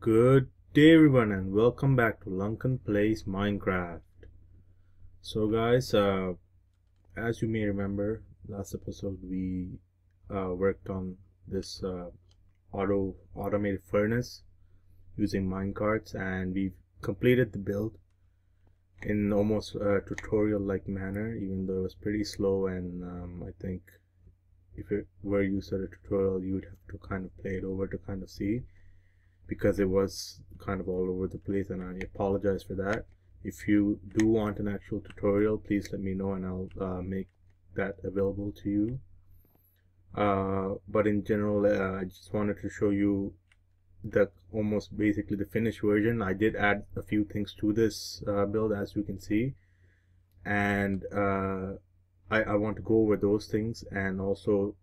Good day everyone and welcome back to LKNPlays Minecraft. So guys, as you may remember, last episode we worked on this automated furnace using minecarts, and we've completed the build in almost a tutorial like manner, even though it was pretty slow. And I think if it were used as a tutorial, you would have to kind of play it over to kind of see, because it was kind of all over the place, and I apologize for that. If you do want an actual tutorial, please let me know and I'll make that available to you. But in general, I just wanted to show you the almost basically the finished version. I did add a few things to this build, as you can see, and I want to go over those things and also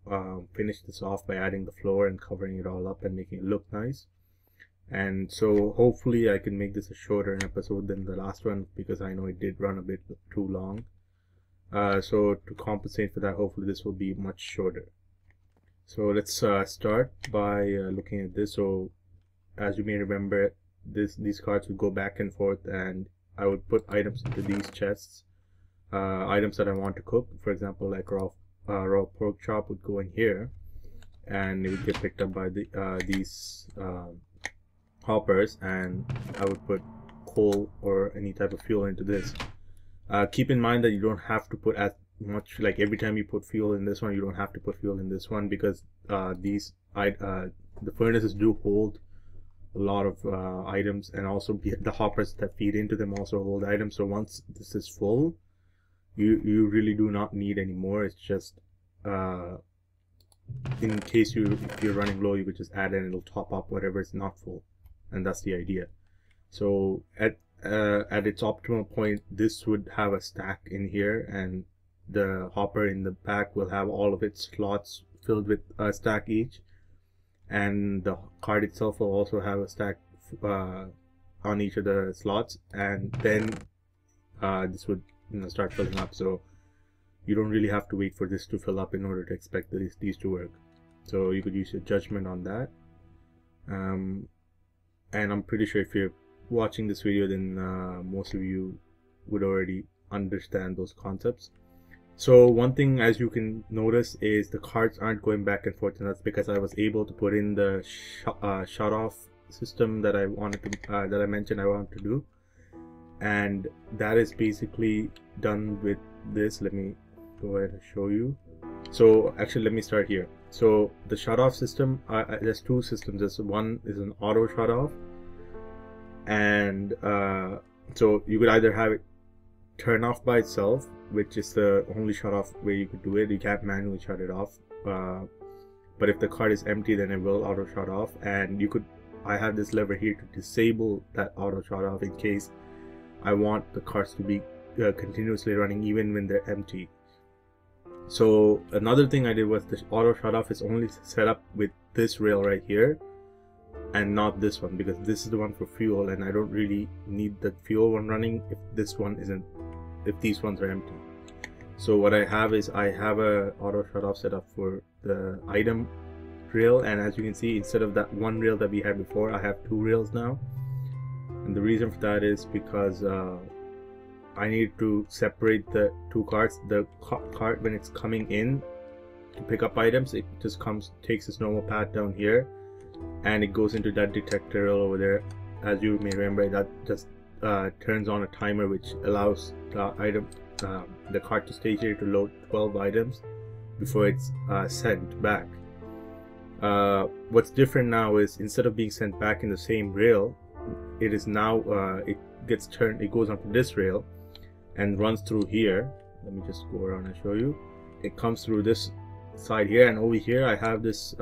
finish this off by adding the floor and covering it all up and making it look nice. And so hopefully I can make this a shorter episode than the last one, because I know it did run a bit too long. So to compensate for that, hopefully this will be much shorter. So let's start by looking at this. So as you may remember, these cards would go back and forth, and I would put items into these chests. Items that I want to cook, for example, like raw pork chop, would go in here, and it would get picked up by these hoppers, and I would put coal or any type of fuel into this. Keep in mind that you don't have to put as much, like every time you put fuel in this one, you don't have to put fuel in this one, because the furnaces do hold a lot of items, and also the hoppers that feed into them also hold items. So once this is full, you really do not need any more. It's just in case if you're running low, you could just add it and it'll top up whatever is not full. And that's the idea. So at its optimal point, this would have a stack in here, and the hopper in the back will have all of its slots filled with a stack each, and the card itself will also have a stack on each of the slots, and then this would start filling up. So you don't really have to wait for this to fill up in order to expect these to work. So you could use your judgment on that. And I'm pretty sure if you're watching this video, then most of you would already understand those concepts. So one thing, as you can notice, is the cards aren't going back and forth, and that's because I was able to put in the shut off system that I wanted to that I mentioned I wanted to do, and that is basically done with this. Let me go ahead and show you. So actually, let me start here. So the shut off system, there's two systems. There's one is an auto shut off, and so you could either have it turn off by itself, which is the only shut off way you could do it. You can't manually shut it off, but if the card is empty, then it will auto shut off. And you could, I have this lever here to disable that auto shut off in case I want the cards to be continuously running even when they're empty. So another thing I did was the auto shut off is only set up with this rail right here and not this one, because this is the one for fuel, and I don't really need the fuel one running if this one isn't, if these ones are empty. So what I have is I have a auto shut off set up for the item rail, and as you can see, instead of that one rail that we had before, I have two rails now. And the reason for that is because I need to separate the two cards. The card, when it's coming in to pick up items, it just takes its normal path down here, and it goes into that detector over there. As you may remember, that just turns on a timer which allows the card to stay here to load 12 items before it's sent back. What's different now is, instead of being sent back in the same rail, it is now it goes onto this rail and runs through here. Let me just go around and show you. It comes through this side here, and over here I have this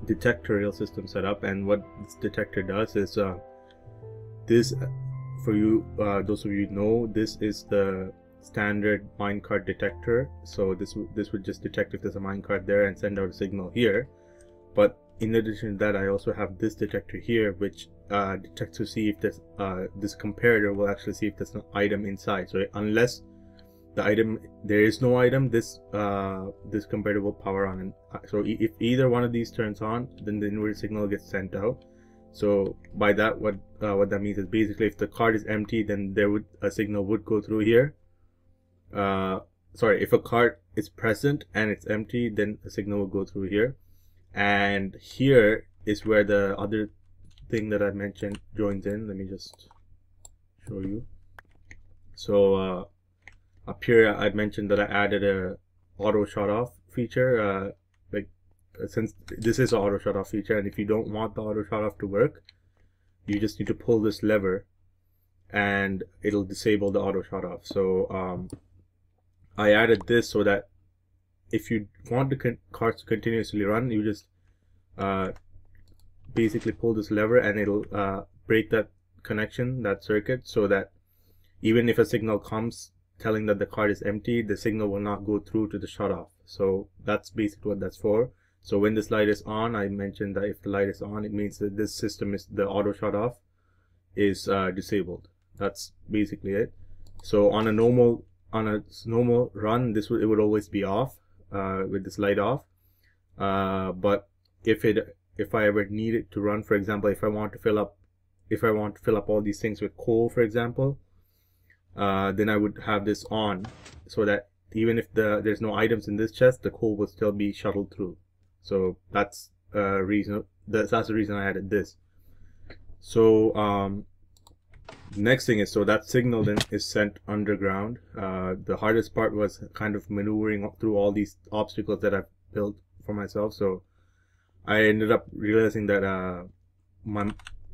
detector rail system set up. And what this detector does is this, for you those of you who know, this is the standard minecart detector. So this would just detect if there's a minecart there and send out a signal here. But in addition to that, I also have this detector here, which detects to see if there's this comparator will actually see if there's an item inside. So unless there is no item, this comparator will power on. And so if either one of these turns on, then the inverted signal gets sent out. So by that, what that means is basically if the card is empty, then a signal would go through here. Sorry, if a card is present and it's empty, then a signal will go through here. And here is where the other thing that I mentioned joins in. Let me just show you. So up here I mentioned that I added a auto shut off feature. Since this is an auto shut off feature, and if you don't want the auto shut off to work, you just need to pull this lever and it'll disable the auto shut off. So I added this so that if you want the cards to continuously run, you just basically pull this lever and it'll break that connection, that circuit, so that even if a signal comes telling that the card is empty, the signal will not go through to the shut off. So that's basically what that's for. So when this light is on, I mentioned that if the light is on, it means that this system is, the auto shut off is disabled. That's basically it. So on a normal run, it would always be off with this light off. But if I ever need it to run, for example, if I want to fill up all these things with coal, for example, then I would have this on, so that even if there's no items in this chest, the coal will still be shuttled through. So that's the reason I added this. So next thing is, so that signal then is sent underground. The hardest part was kind of maneuvering through all these obstacles that I've built for myself. So I ended up realizing that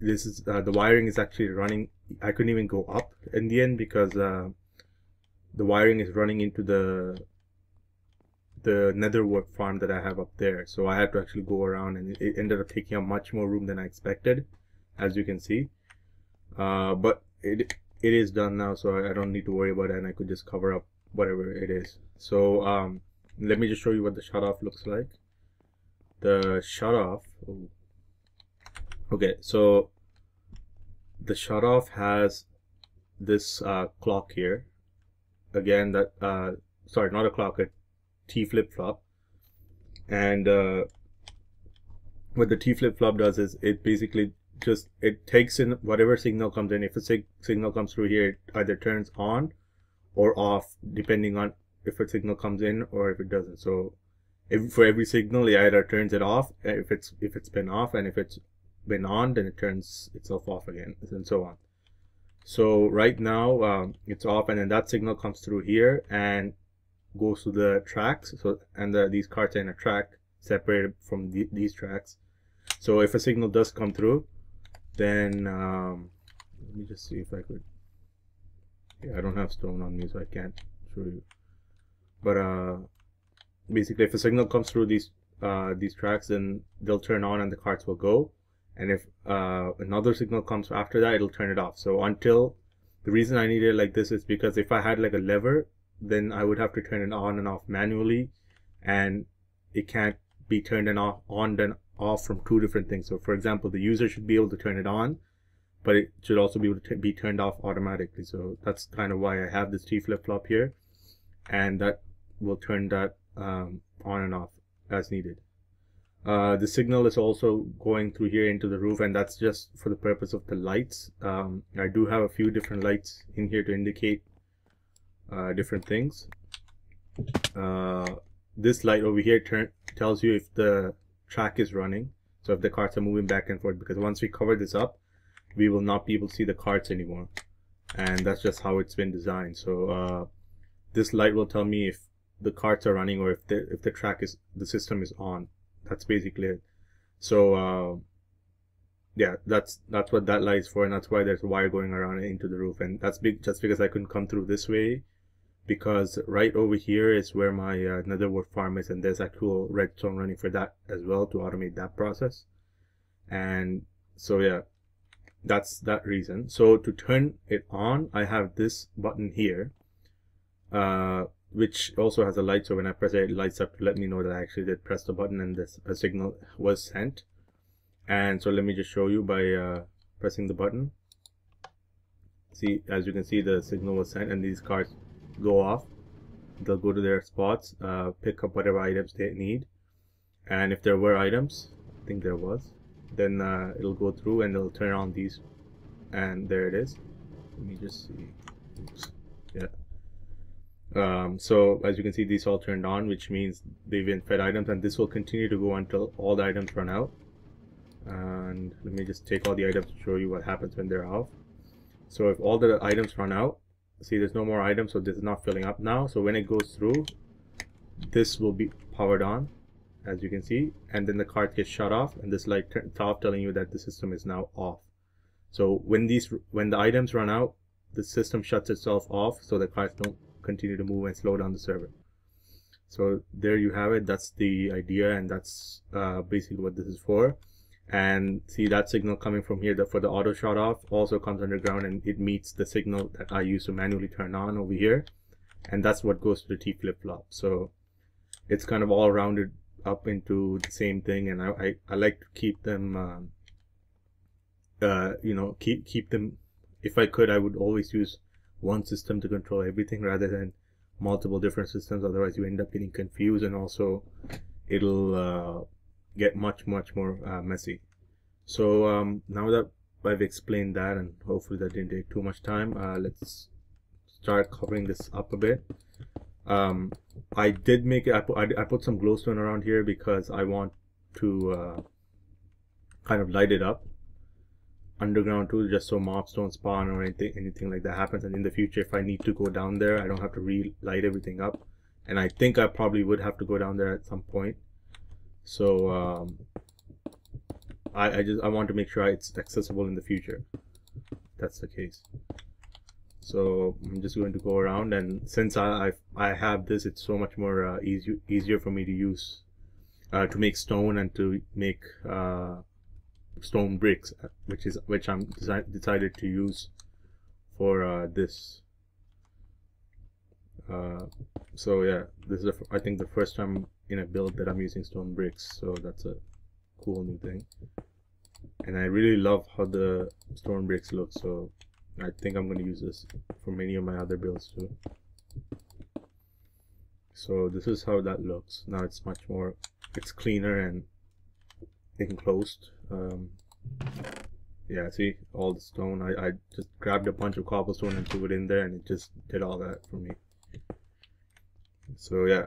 the wiring is actually running. I couldn't even go up in the end because the wiring is running into the netherwork farm that I have up there. So I had to actually go around, and it ended up taking up much more room than I expected, as you can see. But it is done now, so I don't need to worry about it, and I could just cover up whatever it is. So let me just show you what the shut off looks like. The shut off. Okay, so the shut off has this clock here. Again, that sorry, not a clock, a T flip-flop. And what the T flip-flop does is it basically it takes in whatever signal comes in. If a signal comes through here, it either turns on or off depending on if a signal comes in or if it doesn't. So for every signal, it either turns it off if it's been off, and if it's been on, then it turns itself off again, and so on. So right now it's off, and then that signal comes through here and goes to the tracks. So these cards are in a track separated from these tracks. So if a signal does come through, then let me just see if I could. Yeah, I don't have stone on me, so I can't show you. But basically, if a signal comes through these tracks, then they'll turn on and the cards will go. And if another signal comes after that, it'll turn it off. So until, the reason I need it like this is because if I had like a lever, then I would have to turn it on and off manually, and it can't be turned on then off from two different things. So for example, the user should be able to turn it on, but it should also be able to be turned off automatically. So that's kind of why I have this T flip-flop here, and that will turn that on and off as needed. The signal is also going through here into the roof, and that's just for the purpose of the lights. I do have a few different lights in here to indicate different things. This light over here tells you if the track is running, so if the cards are moving back and forth, because once we cover this up, we will not be able to see the cards anymore, and that's just how it's been designed. So this light will tell me if the cards are running or if the system is on. That's basically it. So yeah, that's what that light is for, and that's why there's a wire going around into the roof. And that's just because I couldn't come through this way, because right over here is where my netherwork farm is, and there's actual redstone running for that as well to automate that process. And so yeah, that's that reason. So to turn it on, I have this button here, which also has a light. So when I press it, it lights up to let me know that I actually did press the button and a signal was sent. And so let me just show you by pressing the button. See, as you can see, the signal was sent, and these cards go off. They'll go to their spots, pick up whatever items they need, and if there were items, I think there was, then it'll go through and it'll turn on these, and there it is. Let me just see. Oops. Yeah. So as you can see, these all turned on, which means they've been fed items, and this will continue to go until all the items run out. And let me just take all the items to show you what happens when they're off. So if all the items run out, see there's no more items, so this is not filling up now. So when it goes through, this will be powered on, as you can see, and then the cart gets shut off, and this light turns off, telling you that the system is now off. So when the items run out, the system shuts itself off, so the carts don't continue to move and slow down the server. So there you have it. That's the idea, and that's basically what this is for. And see that signal coming from here, for the auto shut off, also comes underground, and it meets the signal that I used to manually turn on over here, and that's what goes to the T flip-flop. So it's kind of all rounded up into the same thing, and I like to keep them you know, keep them. If I could, I would always use one system to control everything rather than multiple different systems. Otherwise you end up getting confused, and also it'll get much more messy. So now that I've explained that, and hopefully that didn't take too much time, let's start covering this up a bit. I did make it, I put some glowstone around here because I want to kind of light it up underground too, just so mobs don't spawn or anything like that happens. And in the future, if I need to go down there, I don't have to relight everything up. And I think I probably would have to go down there at some point. So I want to make sure it's accessible in the future. That's the case. So I'm just going to go around, and since I have this, it's so much more easier for me to use to make stone and to make stone bricks, which I'm decided to use for this. So yeah, this is I think the first time in a build that I'm using stone bricks, so that's a cool new thing, and I really love how the stone bricks look, so I think I'm going to use this for many of my other builds too. So this is how that looks now. It's much more, it's cleaner and enclosed. Yeah, see all the stone, I just grabbed a bunch of cobblestone and threw it in there, and it just did all that for me. So yeah,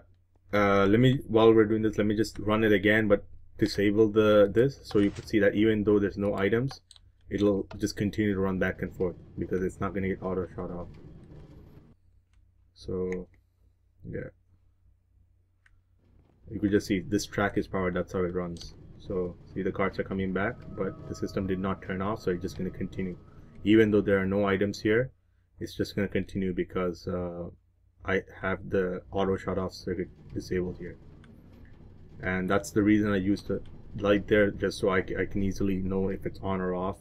while we're doing this, let me just run it again, but disable this, so you can see that even though there's no items, it'll just continue to run back and forth because it's not going to get auto shut off. So yeah, you could just see this track is powered, that's how it runs. So see the carts are coming back, but the system did not turn off, so it's just going to continue. Even though there are no items here, it's just going to continue because I have the auto shut off circuit disabled here. And that's the reason I used the light there, just so I can easily know if it's on or off.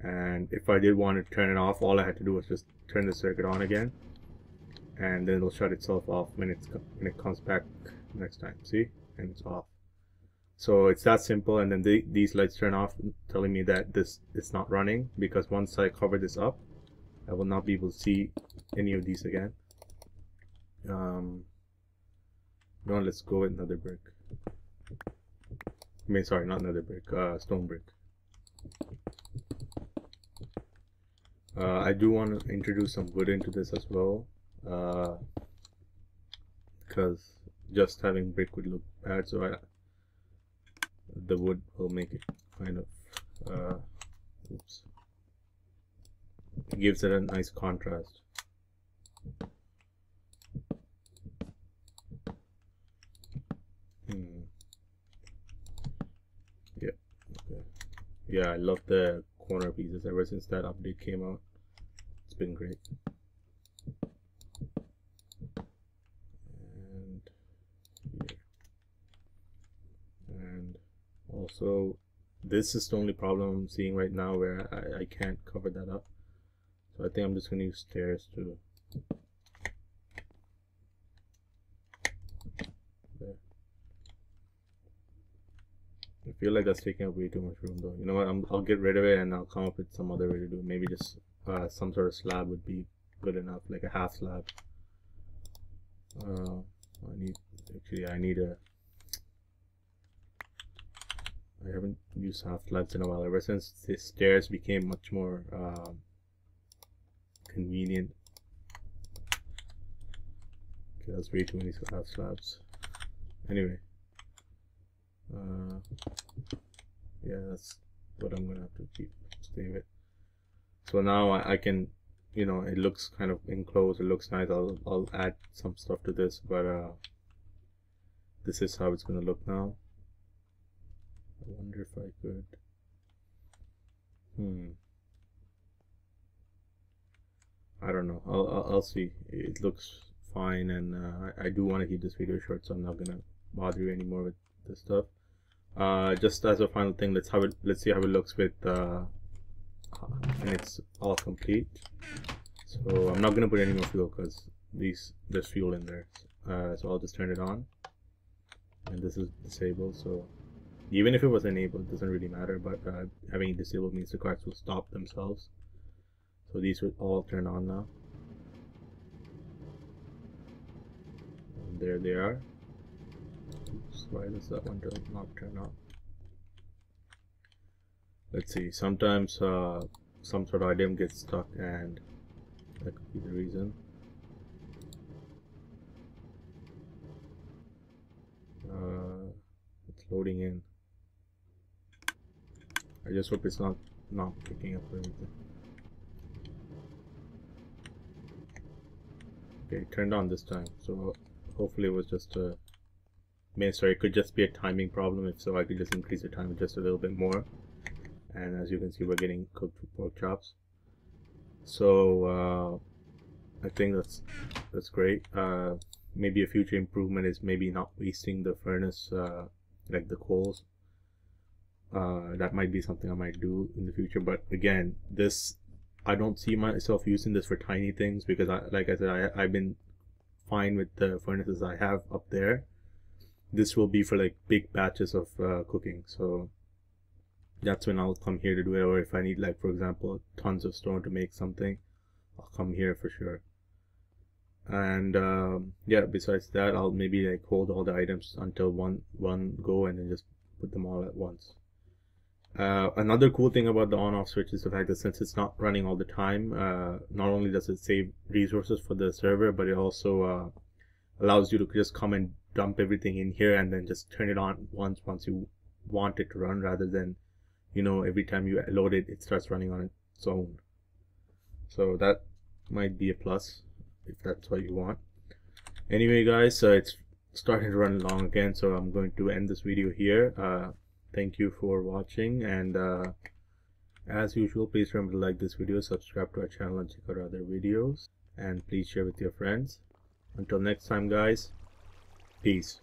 And if I did want to turn it off, all I had to do was just turn the circuit on again, and then it'll shut itself off when it comes back next time. See, and it's off. So it's that simple. And then these lights turn off, telling me that this is not running, because once I cover this up, I will not be able to see any of these again. No, let's go with another brick. I mean, sorry, not another brick, stone brick. I do want to introduce some wood into this as well, because just having brick would look bad, so the wood will make it kind of oops, it gives it a nice contrast. Yeah, okay. Yeah, I love the corner pieces. Ever since that update came out, it's been great. And here. And also, this is the only problem I'm seeing right now, where I can't cover that up. So I think I'm just going to use stairs too. There. I feel like that's taking up way too much room though. You know what, I'll get rid of it, and I'll come up with some other way to do it. Maybe just some sort of slab would be good enough, like a half slab. I need a I haven't used half slabs in a while, ever since the stairs became much more convenient. Okay, that's way too many half slabs. Anyway, yeah, that's what I'm gonna have to stay with. So now I can, you know, it looks kind of enclosed, it looks nice. I'll add some stuff to this, but this is how it's gonna look now. I wonder if I could I don't know. I'll see. It looks fine, and I do want to keep this video short, so I'm not gonna bother you anymore with this stuff. Just as a final thing, let's see how it looks with and it's all complete. So I'm not gonna put any more fuel because there's fuel in there. So I'll just turn it on, and this is disabled. So even if it was enabled, it doesn't really matter. But having it disabled means the cards will stop themselves. So these will all turn on now. And there they are. Oops, why does that one not turn on? Let's see. Sometimes some sort of item gets stuck, and that could be the reason. It's loading in. I just hope it's not picking up everything. Okay, it turned on this time, so hopefully it was just a sorry, it could just be a timing problem. If so, I could just increase the timer just a little bit more. And as you can see, we're getting cooked pork chops. So I think that's great. Maybe a future improvement is maybe not wasting the furnace, like the coals. That might be something I might do in the future. But again, this, I don't see myself using this for tiny things, because like I said, I've been fine with the furnaces I have up there. This will be for like big batches of cooking, so that's when I'll come here to do it. Or if I need, like, for example, tons of stone to make something, I'll come here for sure. And yeah, besides that, I'll maybe like hold all the items until one go, and then just put them all at once. Another cool thing about the on-off switch is the fact that since it's not running all the time, not only does it save resources for the server, but it also allows you to just come and dump everything in here and then just turn it on once you want it to run, rather than, you know, every time you load it, it starts running on its own. So that might be a plus if that's what you want. Anyway, guys, it's starting to run long again, so I'm going to end this video here. Thank you for watching, and as usual, please remember to like this video, subscribe to our channel, and check out our other videos, and please share with your friends. Until next time, guys, peace.